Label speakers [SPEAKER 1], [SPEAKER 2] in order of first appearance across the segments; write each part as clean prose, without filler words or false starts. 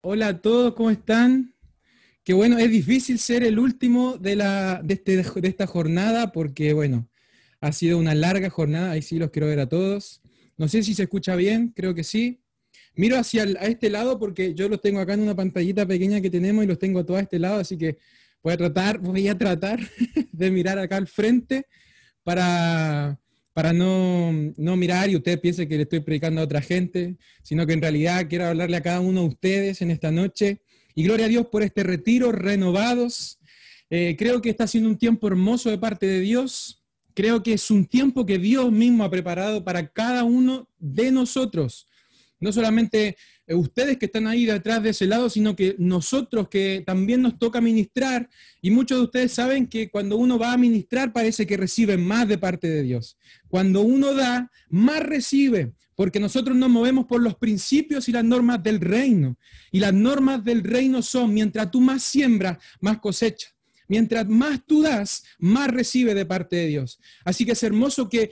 [SPEAKER 1] Hola a todos, ¿cómo están? Qué bueno, es difícil ser el último de esta jornada porque, bueno, ha sido una larga jornada, ahí sí los quiero ver a todos. No sé si se escucha bien, creo que sí. Miro a este lado porque yo los tengo acá en una pantallita pequeña que tenemos y los tengo todos a este lado, así que voy a tratar de mirar acá al frente para, para no mirar y usted piense que le estoy predicando a otra gente, sino que en realidad quiero hablarle a cada uno de ustedes en esta noche. Y gloria a Dios por este retiro, renovados. Creo que está siendo un tiempo hermoso de parte de Dios. Creo que es un tiempo que Dios mismo ha preparado para cada uno de nosotros. No solamente ustedes que están ahí detrás de ese lado, sino que nosotros que también nos toca ministrar. Y muchos de ustedes saben que cuando uno va a ministrar parece que recibe más de parte de Dios. Cuando uno da, más recibe, porque nosotros nos movemos por los principios y las normas del reino. Y las normas del reino son, mientras tú más siembras, más cosechas. Mientras más tú das, más recibe de parte de Dios. Así que es hermoso que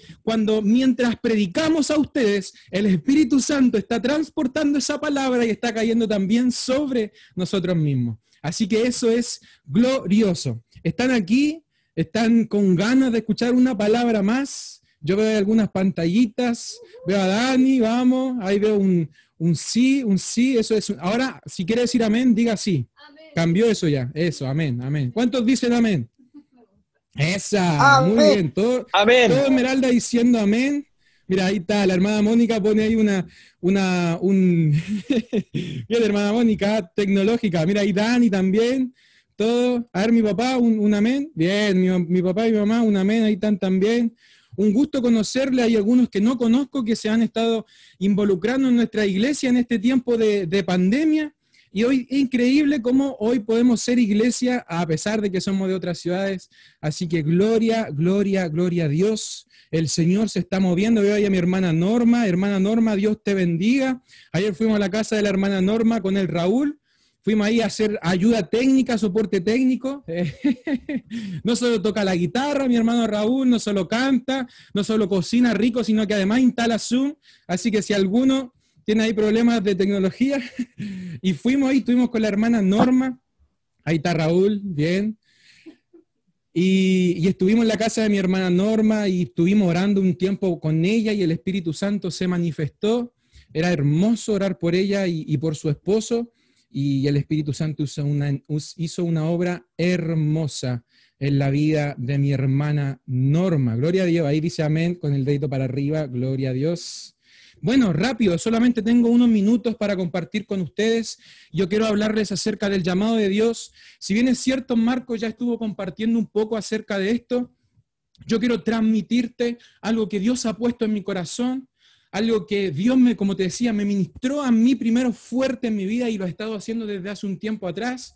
[SPEAKER 1] mientras predicamos a ustedes, el Espíritu Santo está transportando esa palabra y está cayendo también sobre nosotros mismos. Así que eso es glorioso. ¿Están aquí? ¿Están con ganas de escuchar una palabra más? Yo veo algunas pantallitas, veo a Dani, vamos, ahí veo un sí, eso es. Ahora, si quiere decir amén, diga sí. Cambió eso ya, eso, amén, amén. ¿Cuántos dicen amén? Esa, muy
[SPEAKER 2] Amén.
[SPEAKER 1] bien. Todo
[SPEAKER 2] Amén.
[SPEAKER 1] Esmeralda diciendo amén. Mira, ahí está, la hermana Mónica pone ahí Mira, la hermana Mónica, tecnológica. Mira, ahí Dani también. Todo. A ver, mi papá, un amén. Bien, mi papá y mi mamá, un amén, ahí están también. Un gusto conocerle. Hay algunos que no conozco que se han estado involucrando en nuestra iglesia en este tiempo de pandemia. Y hoy es increíble cómo hoy podemos ser iglesia a pesar de que somos de otras ciudades. Así que gloria, gloria, gloria a Dios. El Señor se está moviendo. Veo ahí a mi hermana Norma. Hermana Norma, Dios te bendiga. Ayer fuimos a la casa de la hermana Norma con el Raúl. Fuimos ahí a hacer ayuda técnica, soporte técnico. No solo toca la guitarra, mi hermano Raúl, no solo canta, no solo cocina rico, sino que además instala Zoom. Así que si alguno tiene ahí problemas de tecnología, y fuimos ahí, estuvimos con la hermana Norma, ahí está Raúl, bien, y estuvimos en la casa de mi hermana Norma y estuvimos orando un tiempo con ella y el Espíritu Santo se manifestó. Era hermoso orar por ella y por su esposo y el Espíritu Santo hizo una obra hermosa en la vida de mi hermana Norma. Gloria a Dios, ahí dice amén con el dedito para arriba, gloria a Dios. Bueno, rápido, solamente tengo unos minutos para compartir con ustedes. Yo quiero hablarles acerca del llamado de Dios. Si bien es cierto, Marcos ya estuvo compartiendo un poco acerca de esto, yo quiero transmitirte algo que Dios ha puesto en mi corazón, algo que Dios como te decía, me ministró a mí primero fuerte en mi vida y lo ha estado haciendo desde hace un tiempo atrás.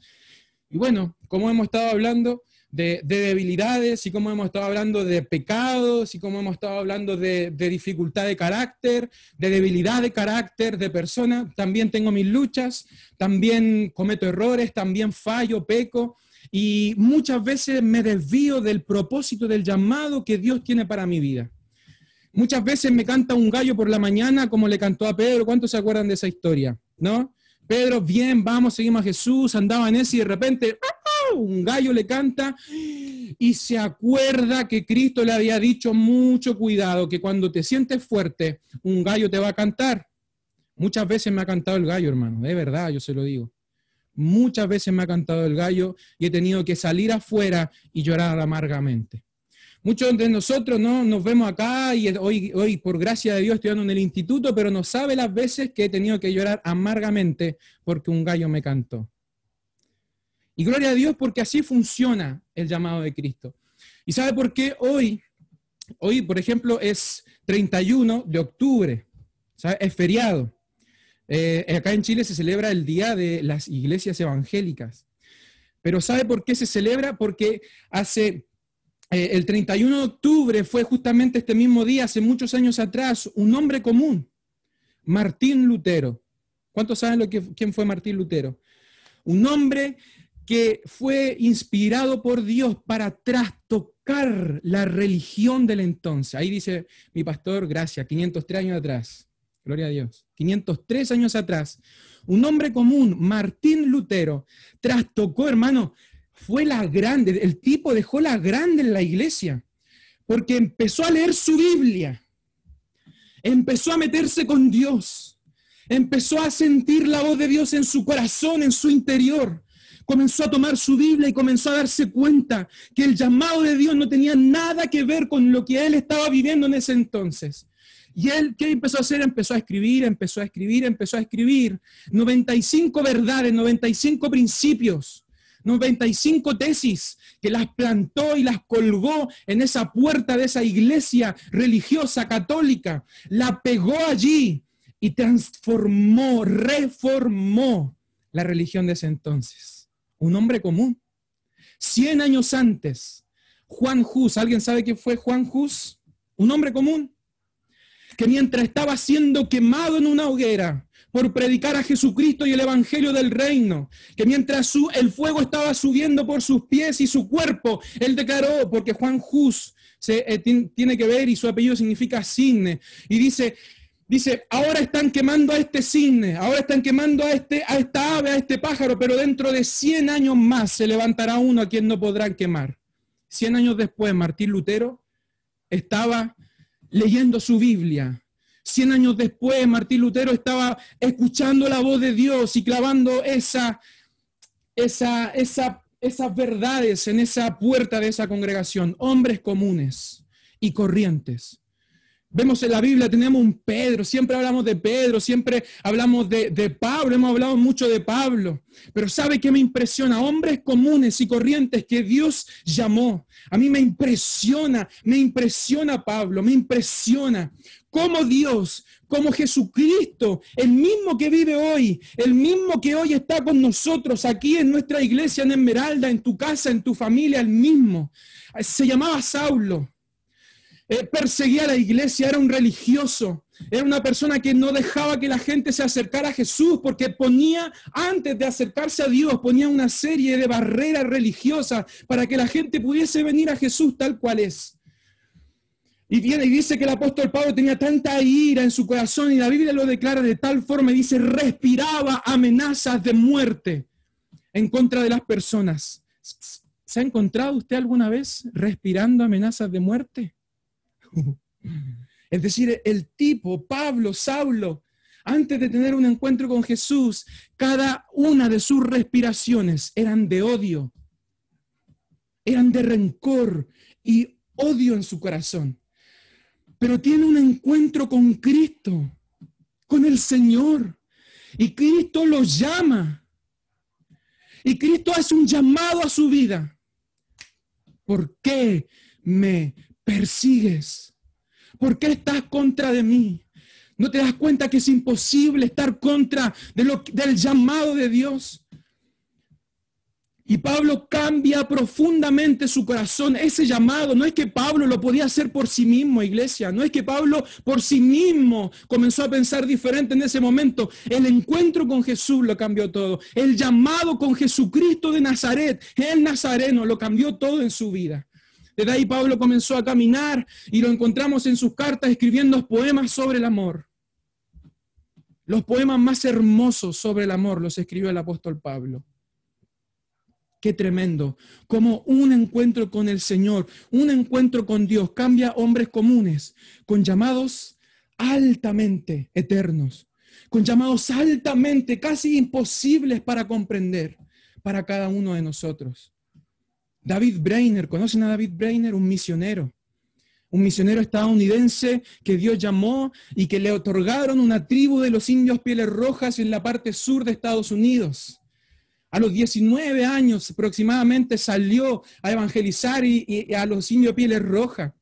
[SPEAKER 1] Y bueno, como hemos estado hablando de debilidades y como hemos estado hablando de pecados y como hemos estado hablando de dificultad de carácter, de debilidad de carácter, de persona, también tengo mis luchas, también cometo errores, también fallo, peco y muchas veces me desvío del propósito del llamado que Dios tiene para mi vida. Muchas veces me canta un gallo por la mañana como le cantó a Pedro. ¿Cuántos se acuerdan de esa historia? ¿No? Pedro, bien, vamos, seguimos a Jesús, andaba en ese y de repente un gallo le canta y se acuerda que Cristo le había dicho mucho cuidado, que cuando te sientes fuerte, un gallo te va a cantar. Muchas veces me ha cantado el gallo, hermano, de verdad, yo se lo digo. Muchas veces me ha cantado el gallo y he tenido que salir afuera y llorar amargamente. Muchos de nosotros no nos vemos acá y hoy, por gracia de Dios, estudiando en el instituto, pero no sabe las veces que he tenido que llorar amargamente porque un gallo me cantó. Y gloria a Dios porque así funciona el llamado de Cristo. ¿Y sabe por qué hoy por ejemplo, es 31 de octubre? ¿Sabe? Es feriado. Acá en Chile se celebra el Día de las Iglesias Evangélicas. Pero ¿sabe por qué se celebra? Porque el 31 de octubre fue justamente este mismo día, hace muchos años atrás, un hombre común, Martín Lutero. ¿Cuántos saben quién fue Martín Lutero? Un hombre que fue inspirado por Dios para trastocar la religión del entonces. Ahí dice mi pastor, gracias, 503 años atrás. Gloria a Dios. 503 años atrás, un hombre común, Martín Lutero, trastocó, hermano, fue la grande, el tipo dejó la grande en la iglesia, porque empezó a leer su Biblia, empezó a meterse con Dios, empezó a sentir la voz de Dios en su corazón, en su interior. Comenzó a tomar su Biblia y comenzó a darse cuenta que el llamado de Dios no tenía nada que ver con lo que él estaba viviendo en ese entonces. Y él, ¿qué empezó a hacer? Empezó a escribir, empezó a escribir, empezó a escribir 95 verdades, 95 principios, 95 tesis, que las plantó y las colgó en esa puerta de esa iglesia religiosa católica. La pegó allí y transformó, reformó la religión de ese entonces. Un hombre común. 100 años antes, Juan Hus, ¿alguien sabe quién fue Juan Hus? Un hombre común, que mientras estaba siendo quemado en una hoguera por predicar a Jesucristo y el Evangelio del Reino, que mientras el fuego estaba subiendo por sus pies y su cuerpo, él declaró, porque Juan Hus tiene que ver y su apellido significa cisne, y dice, ahora están quemando a este cisne, ahora están quemando a esta ave, a este pájaro, pero dentro de 100 años más se levantará uno a quien no podrán quemar. 100 años después, Martín Lutero estaba leyendo su Biblia. 100 años después, Martín Lutero estaba escuchando la voz de Dios y clavando esas verdades en esa puerta de esa congregación. Hombres comunes y corrientes. Vemos en la Biblia, tenemos un Pedro, siempre hablamos de Pedro, siempre hablamos de Pablo, hemos hablado mucho de Pablo, pero ¿sabe qué me impresiona? Hombres comunes y corrientes que Dios llamó. A mí me impresiona Pablo, me impresiona cómo Dios, como Jesucristo, el mismo que vive hoy, el mismo que hoy está con nosotros aquí en nuestra iglesia en Esmeralda, en tu casa, en tu familia, el mismo. Se llamaba Saulo. Perseguía a la iglesia, era un religioso, era una persona que no dejaba que la gente se acercara a Jesús porque ponía, antes de acercarse a Dios, ponía una serie de barreras religiosas para que la gente pudiese venir a Jesús tal cual es. Y viene y dice que el apóstol Pablo tenía tanta ira en su corazón y la Biblia lo declara de tal forma, y dice, respiraba amenazas de muerte en contra de las personas. ¿Se ha encontrado usted alguna vez respirando amenazas de muerte? Es decir, el tipo, Pablo, Saulo, antes de tener un encuentro con Jesús, cada una de sus respiraciones eran de odio, eran de rencor y odio en su corazón. Pero tiene un encuentro con Cristo, con el Señor, y Cristo lo llama. Y Cristo hace un llamado a su vida. ¿Por qué me persigues? ¿Por qué estás contra de mí? ¿No te das cuenta que es imposible estar contra del llamado de Dios? Y Pablo cambia profundamente su corazón. Ese llamado, no es que Pablo lo podía hacer por sí mismo, iglesia. No es que Pablo por sí mismo comenzó a pensar diferente en ese momento. El encuentro con Jesús lo cambió todo. El llamado con Jesucristo de Nazaret, el nazareno, lo cambió todo en su vida. Desde ahí Pablo comenzó a caminar y lo encontramos en sus cartas escribiendo poemas sobre el amor. Los poemas más hermosos sobre el amor los escribió el apóstol Pablo. Qué tremendo, como un encuentro con el Señor, un encuentro con Dios, cambia hombres comunes con llamados altamente eternos, con llamados altamente casi imposibles para comprender para cada uno de nosotros. David Brainerd, ¿conocen a David Brainerd? Un misionero estadounidense que Dios llamó y que le otorgaron una tribu de los indios pieles rojas en la parte sur de Estados Unidos. A los 19 años aproximadamente salió a evangelizar y a los indios pieles rojas.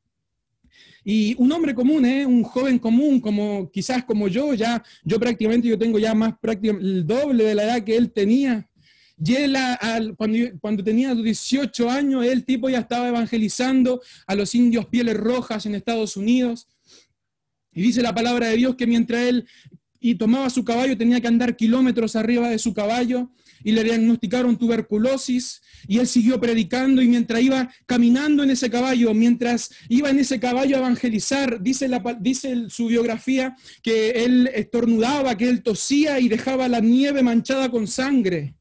[SPEAKER 1] Y un hombre común, un joven común, como quizás como yo tengo ya más prácticamente el doble de la edad que él tenía. Y él, cuando tenía 18 años, el tipo ya estaba evangelizando a los indios pieles rojas en Estados Unidos. Y dice la palabra de Dios que mientras él y tomaba su caballo, tenía que andar kilómetros arriba de su caballo y le diagnosticaron tuberculosis y él siguió predicando y mientras iba caminando en ese caballo, mientras iba en ese caballo a evangelizar, dice su biografía que él estornudaba, que él tosía y dejaba la nieve manchada con sangre.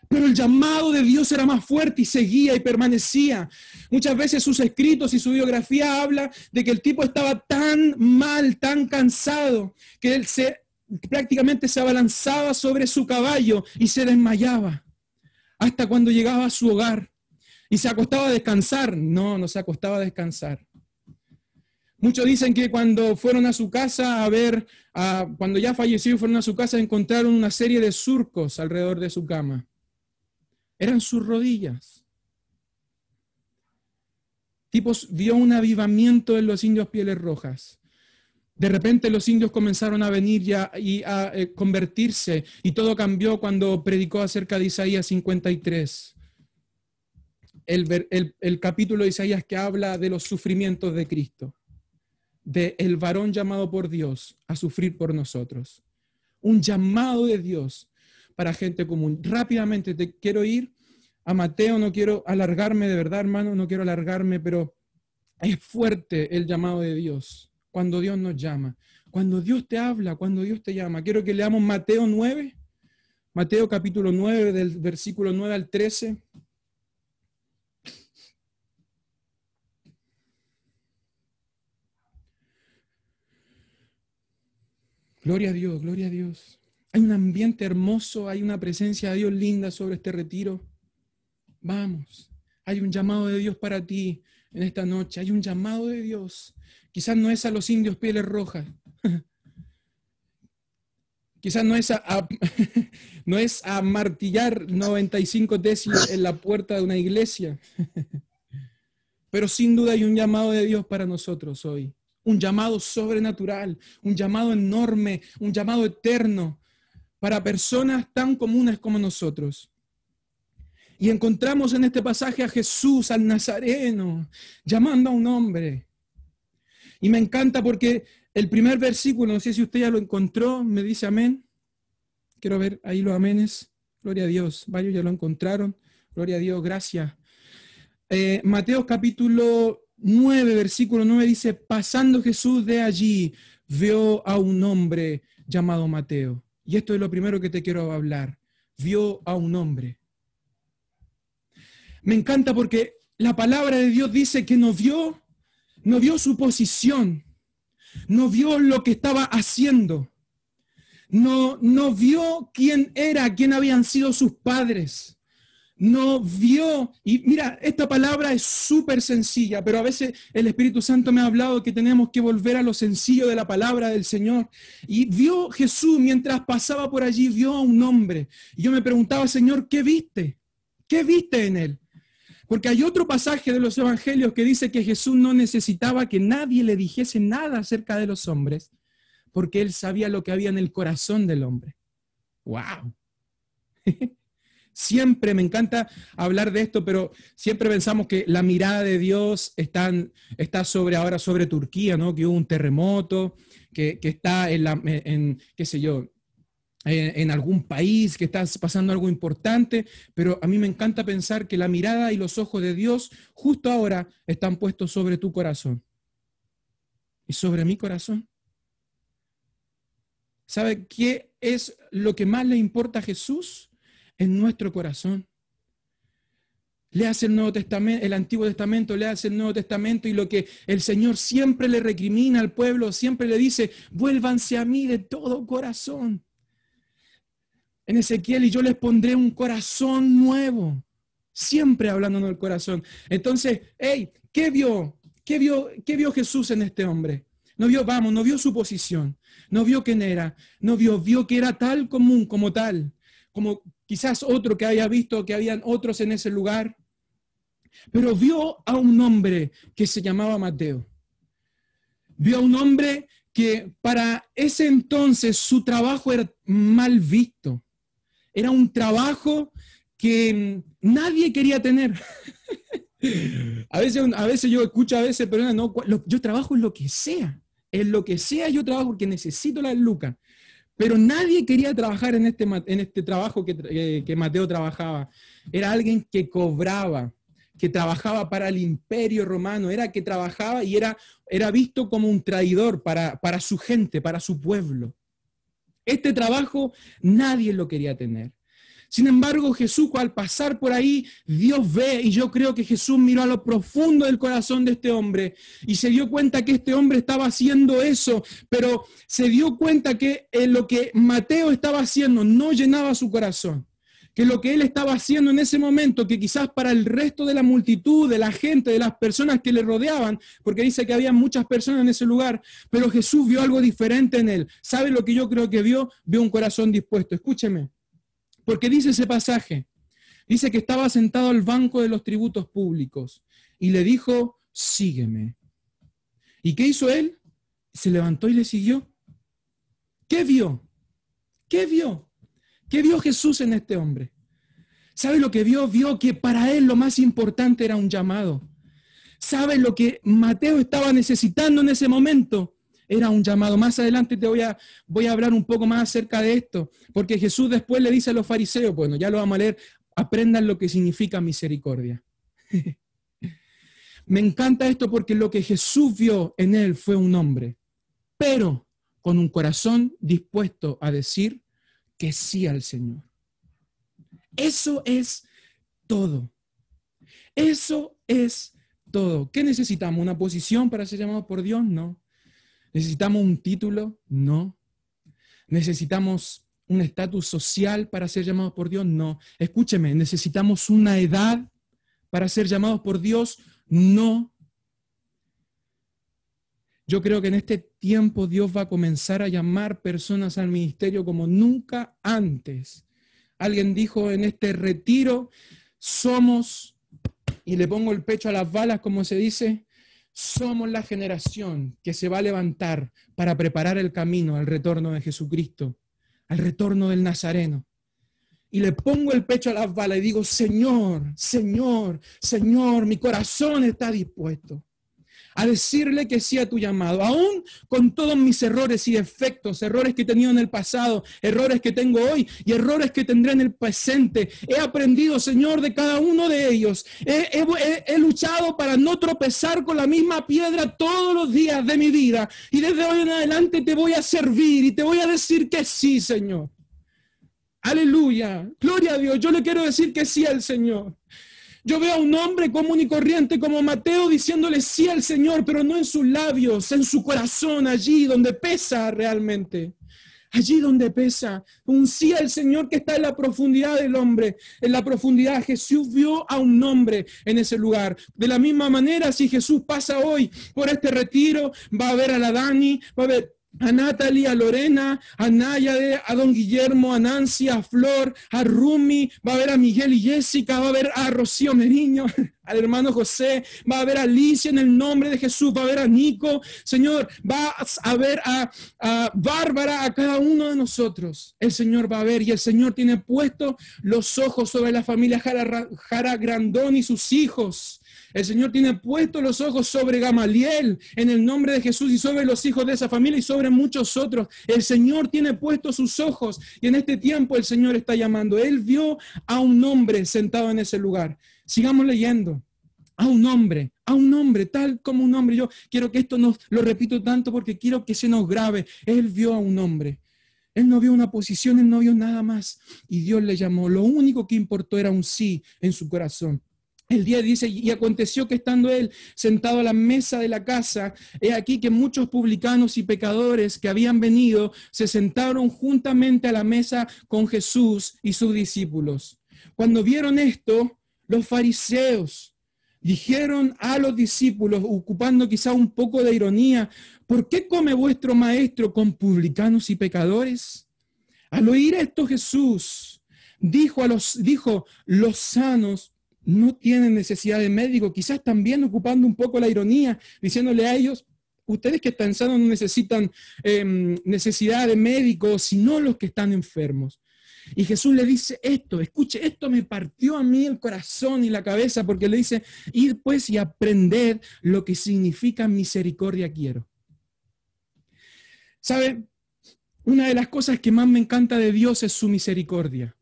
[SPEAKER 1] Pero el llamado de Dios era más fuerte y seguía y permanecía. Muchas veces sus escritos y su biografía habla de que el tipo estaba tan mal, tan cansado, que él prácticamente se abalanzaba sobre su caballo y se desmayaba hasta cuando llegaba a su hogar y se acostaba a descansar. No se acostaba a descansar. Muchos dicen que cuando fueron a su casa cuando ya falleció, fueron a su casa, encontraron una serie de surcos alrededor de su cama. Eran sus rodillas. Tipos vio un avivamiento en los indios Pieles Rojas. De repente los indios comenzaron a venir y a convertirse y todo cambió cuando predicó acerca de Isaías 53. El capítulo de Isaías que habla de los sufrimientos de Cristo, de el varón llamado por Dios a sufrir por nosotros. Un llamado de Dios para gente común. Rápidamente te quiero ir a Mateo, no quiero alargarme, de verdad, hermano, no quiero alargarme, pero es fuerte el llamado de Dios, cuando Dios nos llama, cuando Dios te habla, cuando Dios te llama. Quiero que leamos Mateo 9, Mateo capítulo 9, del versículo 9 al 13. Gloria a Dios, gloria a Dios. Hay un ambiente hermoso, hay una presencia de Dios linda sobre este retiro. Vamos, hay un llamado de Dios para ti en esta noche, hay un llamado de Dios. Quizás no es a los indios Pieles Rojas, quizás no es no es a martillar 95 tesis en la puerta de una iglesia, pero sin duda hay un llamado de Dios para nosotros hoy. Un llamado sobrenatural, un llamado enorme, un llamado eterno para personas tan comunes como nosotros. Y encontramos en este pasaje a Jesús, al Nazareno, llamando a un hombre. Y me encanta porque el primer versículo, no sé si usted ya lo encontró, me dice amén. Quiero ver ahí los amenes. Gloria a Dios. Varios ya lo encontraron. Gloria a Dios, gracias. Mateo capítulo 9, versículo 9 dice, pasando Jesús de allí, vio a un hombre llamado Mateo. Y esto es lo primero que te quiero hablar. Vio a un hombre. Me encanta porque la palabra de Dios dice que no vio su posición, no vio lo que estaba haciendo, no vio quién era, quién habían sido sus padres. No vio, y mira, esta palabra es súper sencilla, pero a veces el Espíritu Santo me ha hablado que tenemos que volver a lo sencillo de la palabra del Señor. Y vio Jesús mientras pasaba por allí, vio a un hombre. Y yo me preguntaba, Señor, ¿qué viste? ¿Qué viste en él? Porque hay otro pasaje de los evangelios que dice que Jesús no necesitaba que nadie le dijese nada acerca de los hombres, porque él sabía lo que había en el corazón del hombre. ¡Wow! Siempre me encanta hablar de esto, pero siempre pensamos que la mirada de Dios está ahora sobre Turquía, ¿no? Que hubo un terremoto, que está qué sé yo, en algún país, que está pasando algo importante, pero a mí me encanta pensar que la mirada y los ojos de Dios justo ahora están puestos sobre tu corazón y sobre mi corazón. ¿Sabe qué es lo que más le importa a Jesús? En nuestro corazón. Leas el Nuevo Testamento, el Antiguo Testamento, leas el Nuevo Testamento y lo que el Señor siempre le recrimina al pueblo, siempre le dice, vuélvanse a mí de todo corazón. En Ezequiel, y yo les pondré un corazón nuevo. Siempre hablándonos del corazón. Entonces, hey, ¿qué vio? ¿Qué vio Jesús en este hombre? No vio su posición, no vio quién era, vio que era tal común como tal. Como quizás otro que haya visto que habían otros en ese lugar, pero vio a un hombre que se llamaba Mateo. Vio a un hombre que para ese entonces su trabajo era mal visto. Era un trabajo que nadie quería tener. A veces yo escucho pero no, yo trabajo en lo que sea yo trabajo porque necesito las lucas. Pero nadie quería trabajar en este trabajo que Mateo trabajaba. Era alguien que cobraba, que trabajaba para el imperio romano, era que trabajaba y era visto como un traidor para su gente, para su pueblo. Este trabajo nadie lo quería tener. Sin embargo, Jesús, al pasar por ahí, Dios ve, y yo creo que Jesús miró a lo profundo del corazón de este hombre y se dio cuenta que este hombre estaba haciendo eso, pero se dio cuenta que lo que Mateo estaba haciendo no llenaba su corazón, que lo que él estaba haciendo en ese momento, que quizás para el resto de la multitud, de la gente, de las personas que le rodeaban, porque dice que había muchas personas en ese lugar, pero Jesús vio algo diferente en él. ¿Sabe lo que yo creo que vio? Vio un corazón dispuesto. Escúcheme. Porque dice ese pasaje, dice que estaba sentado al banco de los tributos públicos y le dijo, sígueme. ¿Y qué hizo él? Se levantó y le siguió. ¿Qué vio? ¿Qué vio? ¿Qué vio Jesús en este hombre? ¿Sabe lo que vio? Vio que para él lo más importante era un llamado. ¿Sabe lo que Mateo estaba necesitando en ese momento? Era un llamado. Más adelante voy a hablar un poco más acerca de esto, porque Jesús después le dice a los fariseos, bueno, ya lo vamos a leer, aprendan lo que significa misericordia. Me encanta esto porque lo que Jesús vio en él fue un hombre, pero con un corazón dispuesto a decir que sí al Señor. Eso es todo. Eso es todo. ¿Qué necesitamos? ¿Una posición para ser llamados por Dios? No. ¿Necesitamos un título? No. ¿Necesitamos un estatus social para ser llamados por Dios? No. Escúcheme, ¿necesitamos una edad para ser llamados por Dios? No. Yo creo que en este tiempo Dios va a comenzar a llamar personas al ministerio como nunca antes. Alguien dijo en este retiro, somos, y le pongo el pecho a las balas, como se dice, somos la generación que se va a levantar para preparar el camino al retorno de Jesucristo, al retorno del Nazareno. Y le pongo el pecho a las balas y digo, Señor, Señor, Señor, mi corazón está dispuesto a decirle que sí a tu llamado, aún con todos mis errores y defectos, errores que he tenido en el pasado, errores que tengo hoy y errores que tendré en el presente. He aprendido, Señor, de cada uno de ellos. He luchado para no tropezar con la misma piedra todos los días de mi vida. Y desde hoy en adelante te voy a servir y te voy a decir que sí, Señor. Aleluya. Gloria a Dios. Yo le quiero decir que sí al Señor. Yo veo a un hombre común y corriente como Mateo diciéndole sí al Señor, pero no en sus labios, en su corazón, allí donde pesa realmente. Allí donde pesa. Un sí al Señor que está en la profundidad del hombre. En la profundidad Jesús vio a un hombre en ese lugar. De la misma manera, si Jesús pasa hoy por este retiro, va a ver a la Dani, va a ver a Natalie, a Lorena, a Nayade, a Don Guillermo, a Nancy, a Flor, a Rumi, va a ver a Miguel y Jessica, va a ver a Rocío Meriño, al hermano José, va a ver a Alicia en el nombre de Jesús, va a ver a Nico, Señor, va a ver a Bárbara, a cada uno de nosotros. El Señor va a ver y el Señor tiene puesto los ojos sobre la familia Jara Grandón y sus hijos. El Señor tiene puestos los ojos sobre Gamaliel en el nombre de Jesús y sobre los hijos de esa familia y sobre muchos otros. El Señor tiene puestos sus ojos y en este tiempo el Señor está llamando. Él vio a un hombre sentado en ese lugar. Sigamos leyendo. A un hombre, tal como un hombre. Yo quiero que esto lo repito tanto porque quiero que se nos grabe. Él vio a un hombre. Él no vio una posición, él no vio nada más. Y Dios le llamó. Lo único que importó era un sí en su corazón. El día dice, y aconteció que estando él sentado a la mesa de la casa, he aquí que muchos publicanos y pecadores que habían venido se sentaron juntamente a la mesa con Jesús y sus discípulos. Cuando vieron esto, los fariseos dijeron a los discípulos, ocupando quizá un poco de ironía, ¿por qué come vuestro maestro con publicanos y pecadores? Al oír esto Jesús dijo, los sanos no tienen necesidad de médico, quizás también ocupando un poco la ironía, diciéndole a ellos, ustedes que están sanos no necesitan necesidad de médico, sino los que están enfermos. Y Jesús le dice esto, escuche, esto me partió a mí el corazón y la cabeza, porque le dice, id pues y aprended lo que significa misericordia quiero. ¿Sabe? Una de las cosas que más me encanta de Dios es su misericordia.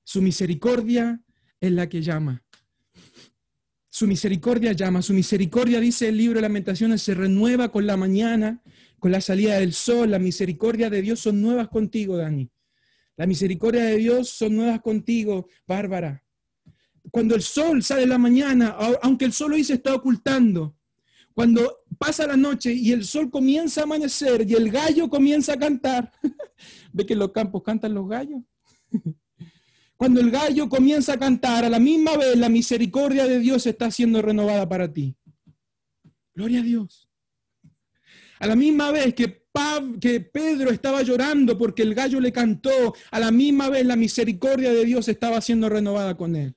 [SPEAKER 1] Su misericordia es la que llama. Su misericordia llama. Su misericordia, dice el libro de Lamentaciones, se renueva con la mañana, con la salida del sol. La misericordia de Dios son nuevas contigo, Dani. La misericordia de Dios son nuevas contigo, Bárbara. Cuando el sol sale en la mañana, aunque el sol hoy se está ocultando, cuando pasa la noche y el sol comienza a amanecer y el gallo comienza a cantar, ¿ve que en los campos cantan los gallos? Cuando el gallo comienza a cantar, a la misma vez la misericordia de Dios está siendo renovada para ti. Gloria a Dios. A la misma vez que Pedro estaba llorando porque el gallo le cantó, a la misma vez la misericordia de Dios estaba siendo renovada con él.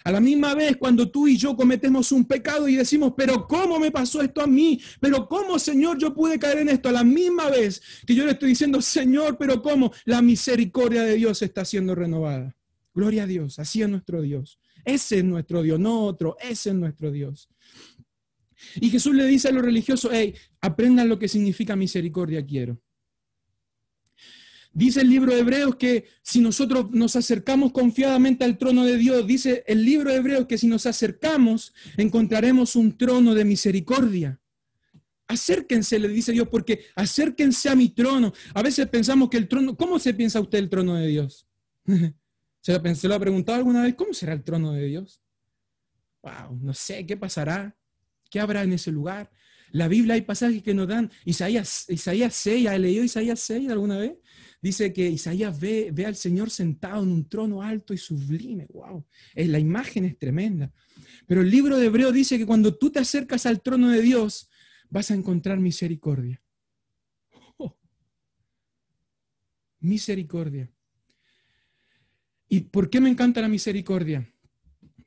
[SPEAKER 1] A la misma vez cuando tú y yo cometemos un pecado y decimos, pero ¿cómo me pasó esto a mí? Pero ¿cómo, Señor, yo pude caer en esto? A la misma vez que yo le estoy diciendo, Señor, pero ¿cómo? La misericordia de Dios está siendo renovada. Gloria a Dios, así es nuestro Dios. Ese es nuestro Dios, no otro, ese es nuestro Dios. Y Jesús le dice a los religiosos, hey, aprendan lo que significa misericordia quiero. Dice el libro de Hebreos que si nosotros nos acercamos confiadamente al trono de Dios, dice el libro de Hebreos que si nos acercamos encontraremos un trono de misericordia. Acérquense, le dice Dios, porque acérquense a mi trono. A veces pensamos que el trono, ¿cómo se piensa usted el trono de Dios? ¿Se lo ha preguntado alguna vez? ¿Cómo será el trono de Dios? Wow, no sé, ¿qué pasará? ¿Qué habrá en ese lugar? La Biblia hay pasajes que nos dan, Isaías 6, ¿ha leído Isaías 6 alguna vez? Dice que Isaías ve al Señor sentado en un trono alto y sublime. Wow, la imagen es tremenda. Pero el libro de Hebreos dice que cuando tú te acercas al trono de Dios, vas a encontrar misericordia. Oh, misericordia. ¿Y por qué me encanta la misericordia?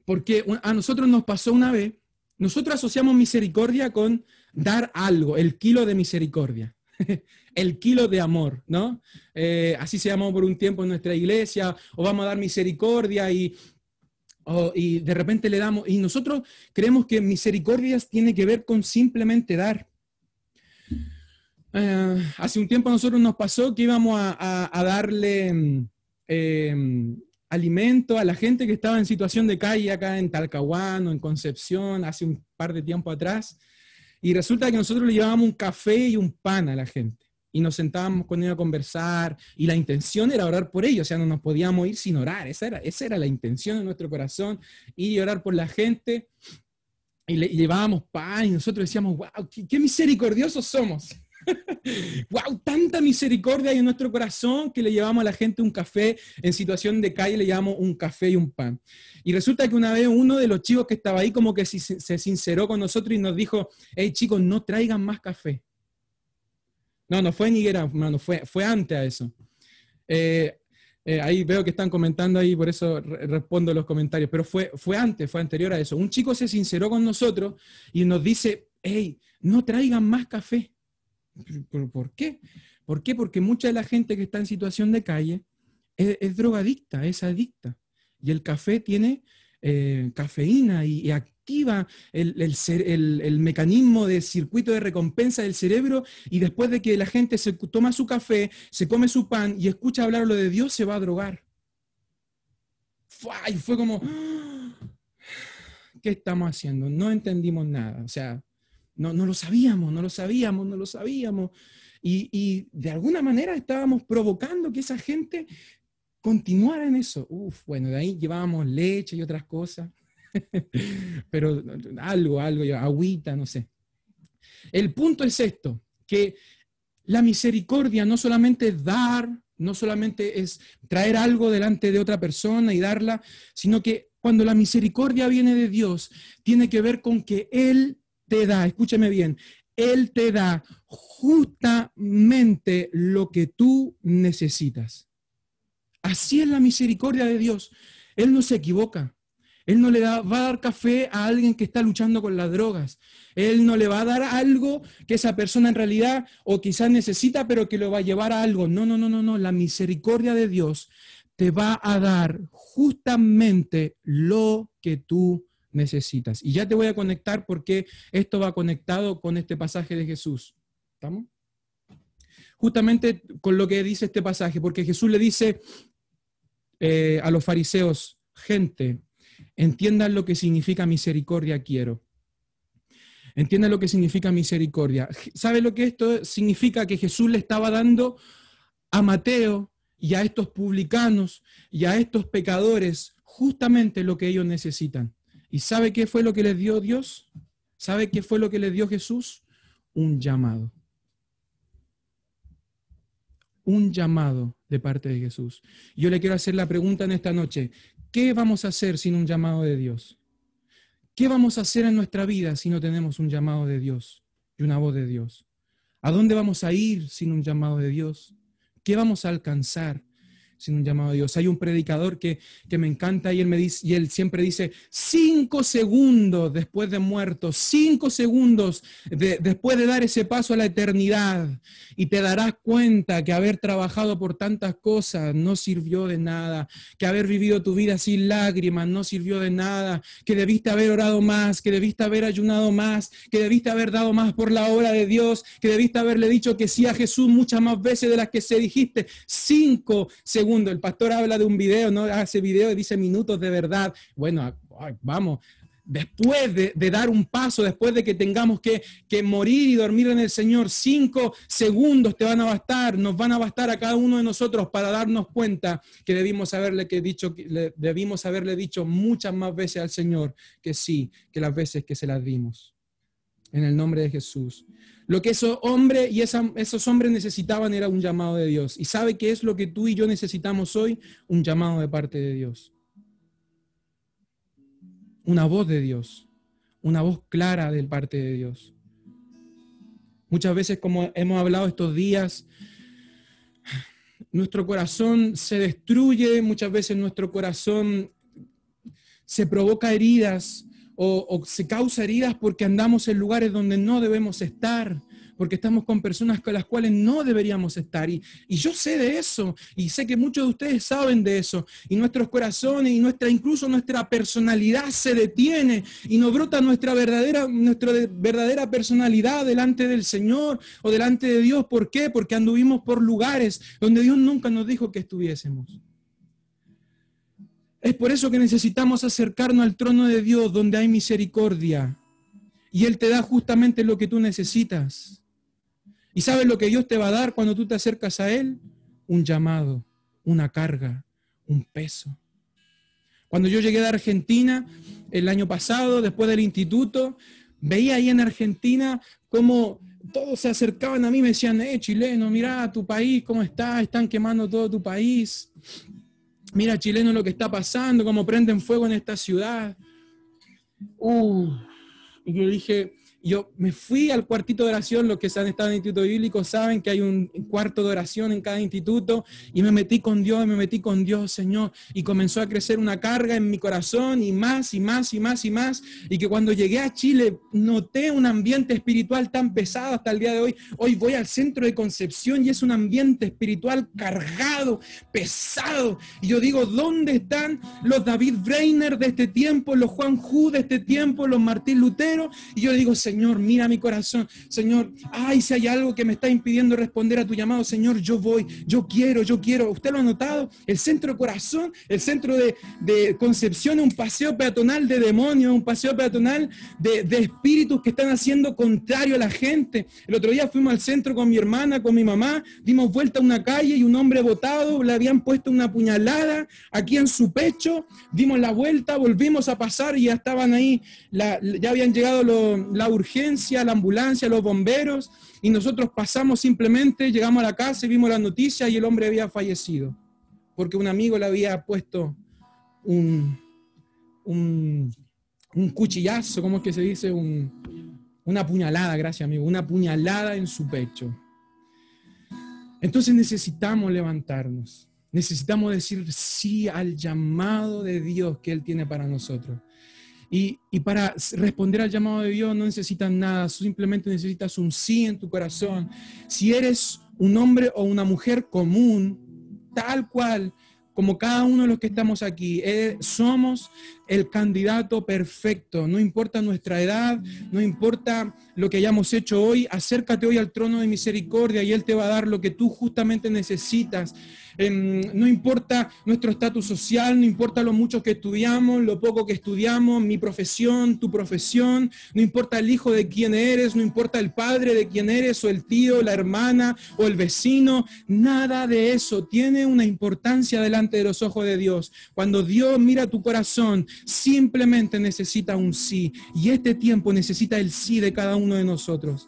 [SPEAKER 1] Porque a nosotros nos pasó una vez, nosotros asociamos misericordia con dar algo, el kilo de misericordia, el kilo de amor, ¿no? Así se llamó por un tiempo en nuestra iglesia, o vamos a dar misericordia y de repente le damos, y nosotros creemos que misericordia tiene que ver con simplemente dar. Hace un tiempo a nosotros nos pasó que íbamos a darle alimento a la gente que estaba en situación de calle acá en Talcahuano, en Concepción, hace un par de tiempo atrás. Y resulta que nosotros le llevábamos un café y un pan a la gente. Y nos sentábamos con ellos a conversar. Y la intención era orar por ellos. O sea, no nos podíamos ir sin orar. Esa era la intención de nuestro corazón. Y orar por la gente. Y llevábamos pan. Y nosotros decíamos, wow, qué misericordiosos somos. Wow, tanta misericordia hay en nuestro corazón que le llevamos a la gente un café en situación de calle, le llevamos un café y un pan. Y resulta que una vez uno de los chicos que estaba ahí como que se sinceró con nosotros y nos dijo, hey chicos, no traigan más café. No fue ni era, hermano, fue antes a eso. Ahí veo que están comentando ahí, por eso respondo los comentarios, pero fue antes, fue anterior a eso. Un chico se sinceró con nosotros y nos dice, hey, no traigan más café. ¿Por qué? ¿Por qué? Porque mucha de la gente que está en situación de calle es drogadicta, es adicta. Y el café tiene cafeína y activa el mecanismo de circuito de recompensa del cerebro y después de que la gente se toma su café, se come su pan y escucha hablar lo de Dios, se va a drogar. Y fue como, ¿qué estamos haciendo? No entendimos nada. O sea, no lo sabíamos. Y de alguna manera estábamos provocando que esa gente continuara en eso. Bueno, de ahí llevábamos leche y otras cosas. Pero algo, agüita, no sé. El punto es esto, que la misericordia no solamente es dar, no solamente es traer algo delante de otra persona y darla, sino que cuando la misericordia viene de Dios, tiene que ver con que Él te da, escúchame bien, Él te da justamente lo que tú necesitas. Así es la misericordia de Dios. Él no se equivoca. Él no va a dar café a alguien que está luchando con las drogas. Él no le va a dar algo que esa persona en realidad o quizás necesita, pero que lo va a llevar a algo. No. La misericordia de Dios te va a dar justamente lo que tú necesitas. Y ya te voy a conectar porque esto va conectado con este pasaje de Jesús. ¿Estamos? justamente con lo que dice este pasaje, porque Jesús le dice a los fariseos, gente, entiendan lo que significa misericordia quiero. Entiendan lo que significa misericordia. ¿Sabe lo que esto significa? Que Jesús le estaba dando a Mateo y a estos publicanos y a estos pecadores justamente lo que ellos necesitan. ¿Y sabe qué fue lo que les dio Dios? ¿Sabe qué fue lo que les dio Jesús? Un llamado. Un llamado de parte de Jesús. Yo le quiero hacer la pregunta en esta noche. ¿Qué vamos a hacer sin un llamado de Dios? ¿Qué vamos a hacer en nuestra vida si no tenemos un llamado de Dios y una voz de Dios? ¿A dónde vamos a ir sin un llamado de Dios? ¿Qué vamos a alcanzar sin un llamado de Dios? Hay un predicador que me encanta y él siempre dice, 5 segundos después de muerto, 5 segundos después de dar ese paso a la eternidad, y te darás cuenta que haber trabajado por tantas cosas no sirvió de nada, que haber vivido tu vida sin lágrimas no sirvió de nada, que debiste haber orado más, que debiste haber ayunado más, que debiste haber dado más por la obra de Dios, que debiste haberle dicho que sí a Jesús muchas más veces de las que se dijiste. 5 segundos. El pastor habla de un video, ¿no? Hace video y dice minutos de verdad. Bueno, vamos, después de dar un paso, después de que tengamos que morir y dormir en el Señor, 5 segundos te van a bastar, nos van a bastar a cada uno de nosotros para darnos cuenta que debimos haberle dicho muchas más veces al Señor que sí, que las veces que se las dimos. En el nombre de Jesús. Lo que esos hombres y esos hombres necesitaban era un llamado de Dios. ¿Y sabe qué es lo que tú y yo necesitamos hoy? Un llamado de parte de Dios. Una voz de Dios. Una voz clara de parte de Dios. Muchas veces, como hemos hablado estos días, nuestro corazón se destruye, muchas veces nuestro corazón se provoca heridas, o se causa heridas porque andamos en lugares donde no debemos estar, porque estamos con personas con las cuales no deberíamos estar. Y yo sé de eso, y sé que muchos de ustedes saben de eso. Y nuestros corazones y incluso nuestra personalidad se detiene y nos brota nuestra verdadera personalidad delante del Señor o delante de Dios. ¿Por qué? Porque anduvimos por lugares donde Dios nunca nos dijo que estuviésemos. Es por eso que necesitamos acercarnos al trono de Dios donde hay misericordia. Y Él te da justamente lo que tú necesitas. ¿Y sabes lo que Dios te va a dar cuando tú te acercas a Él? Un llamado, una carga, un peso. Cuando yo llegué de Argentina el año pasado, después del instituto, veía ahí en Argentina cómo todos se acercaban a mí y me decían, chileno, mira tu país, ¿cómo está? Están quemando todo tu país. Mira, chileno, lo que está pasando, cómo prenden fuego en esta ciudad. Y yo dije, yo me fui al cuartito de oración. Los que han estado en el instituto bíblico saben que hay un cuarto de oración en cada instituto, y me metí con Dios, Señor, y comenzó a crecer una carga en mi corazón, y más, y más, y más, y más, y que cuando llegué a Chile noté un ambiente espiritual tan pesado hasta el día de hoy. Hoy voy al centro de Concepción y es un ambiente espiritual cargado, pesado, y yo digo, ¿dónde están los David Breiner de este tiempo, los Juan Hu de este tiempo, los Martín Lutero? Y yo digo, Señor, mira mi corazón, Señor, si hay algo que me está impidiendo responder a tu llamado, Señor, yo voy, yo quiero. ¿Usted lo ha notado? El centro de corazón, el centro de Concepción es un paseo peatonal de demonios, un paseo peatonal de espíritus que están haciendo contrario a la gente. El otro día fuimos al centro con mi hermana, con mi mamá, dimos vuelta a una calle y un hombre botado, le habían puesto una puñalada aquí en su pecho, dimos la vuelta, volvimos a pasar y ya estaban ahí, ya habían llegado la urgencia, la ambulancia, los bomberos, y nosotros pasamos simplemente, llegamos a la casa y vimos la noticia y el hombre había fallecido, porque un amigo le había puesto un cuchillazo, ¿cómo es que se dice? Una puñalada, gracias amigo, una puñalada en su pecho. Entonces necesitamos levantarnos, necesitamos decir sí al llamado de Dios que Él tiene para nosotros. Y para responder al llamado de Dios no necesitas nada, simplemente necesitas un sí en tu corazón. Si eres un hombre o una mujer común, tal cual, como cada uno de los que estamos aquí, somos el candidato perfecto. No importa nuestra edad, no importa lo que hayamos hecho hoy, acércate hoy al trono de misericordia y Él te va a dar lo que tú justamente necesitas. No importa nuestro estatus social, no importa lo mucho que estudiamos, lo poco que estudiamos, mi profesión, tu profesión, no importa el hijo de quién eres, no importa el padre de quién eres, o el tío, la hermana, o el vecino, nada de eso tiene una importancia delante de los ojos de Dios. Cuando Dios mira tu corazón, simplemente necesita un sí, y este tiempo necesita el sí de cada uno de nosotros.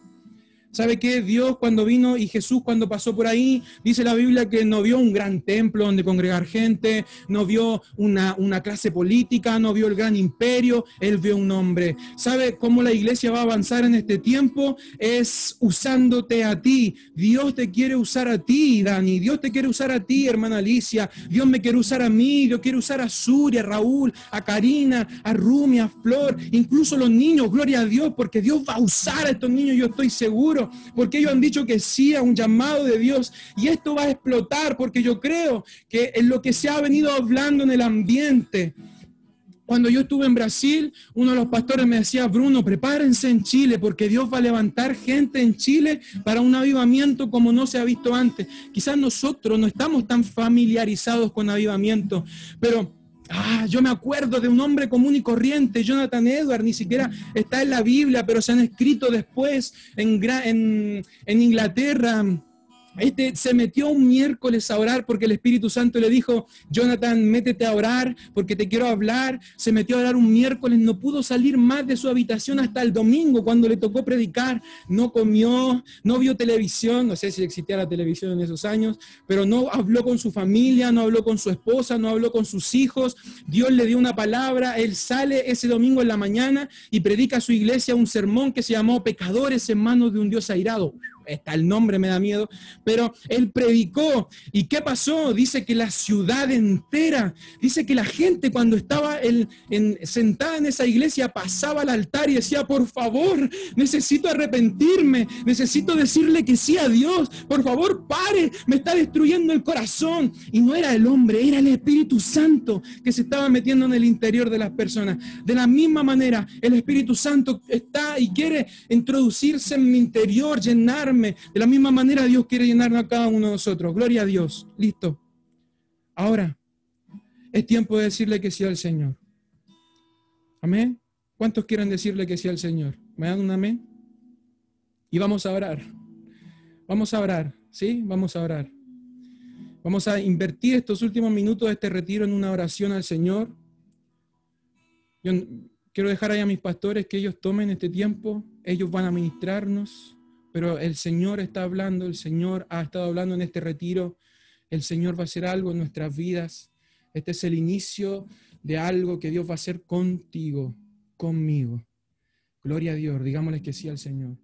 [SPEAKER 1] ¿Sabe qué? Dios cuando vino y Jesús cuando pasó por ahí, dice la Biblia que no vio un gran templo donde congregar gente, no vio una clase política, no vio el gran imperio, Él vio un hombre. ¿Sabe cómo la iglesia va a avanzar en este tiempo? Es usándote a ti. Dios te quiere usar a ti, Dani. Dios te quiere usar a ti, hermana Alicia. Dios me quiere usar a mí. Dios quiere usar a Suri, a Raúl, a Karina, a Rumi, a Flor, incluso los niños. Gloria a Dios, porque Dios va a usar a estos niños, yo estoy seguro. Porque ellos han dicho que sí a un llamado de Dios y esto va a explotar porque yo creo que en lo que se ha venido hablando en el ambiente. Cuando yo estuve en Brasil, uno de los pastores me decía, Bruno, prepárense en Chile porque Dios va a levantar gente en Chile para un avivamiento como no se ha visto antes. Quizás nosotros no estamos tan familiarizados con avivamiento, pero yo me acuerdo de un hombre común y corriente, Jonathan Edwards, ni siquiera está en la Biblia, pero se han escrito después en Inglaterra. Se metió un miércoles a orar porque el Espíritu Santo le dijo, Jonathan, métete a orar porque te quiero hablar. Se metió a orar un miércoles, no pudo salir más de su habitación hasta el domingo cuando le tocó predicar. No comió, no vio televisión, no sé si existía la televisión en esos años, pero no habló con su familia, no habló con su esposa, no habló con sus hijos. Dios le dio una palabra, él sale ese domingo en la mañana y predica a su iglesia un sermón que se llamó Pecadores en manos de un Dios airado. Está el nombre, me da miedo, pero él predicó. ¿Y qué pasó? Dice que la ciudad entera, dice que la gente cuando estaba sentada en esa iglesia pasaba al altar y decía, por favor, necesito arrepentirme, necesito decirle que sí a Dios, por favor, pare, me está destruyendo el corazón. Y no era el hombre, era el Espíritu Santo que se estaba metiendo en el interior de las personas. De la misma manera, el Espíritu Santo está y quiere introducirse en mi interior, llenarme. De la misma manera Dios quiere llenarnos a cada uno de nosotros. Gloria a Dios. Listo. Ahora es tiempo de decirle que sí al Señor. Amén. ¿Cuántos quieren decirle que sí al Señor? ¿Me dan un amén? Y vamos a orar. Vamos a orar. ¿Sí? Vamos a orar. Vamos a invertir estos últimos minutos de este retiro en una oración al Señor. Yo quiero dejar ahí a mis pastores que ellos tomen este tiempo. Ellos van a ministrarnos. Pero el Señor está hablando, el Señor ha estado hablando en este retiro, el Señor va a hacer algo en nuestras vidas. Este es el inicio de algo que Dios va a hacer contigo, conmigo. Gloria a Dios, digámosle que sí al Señor.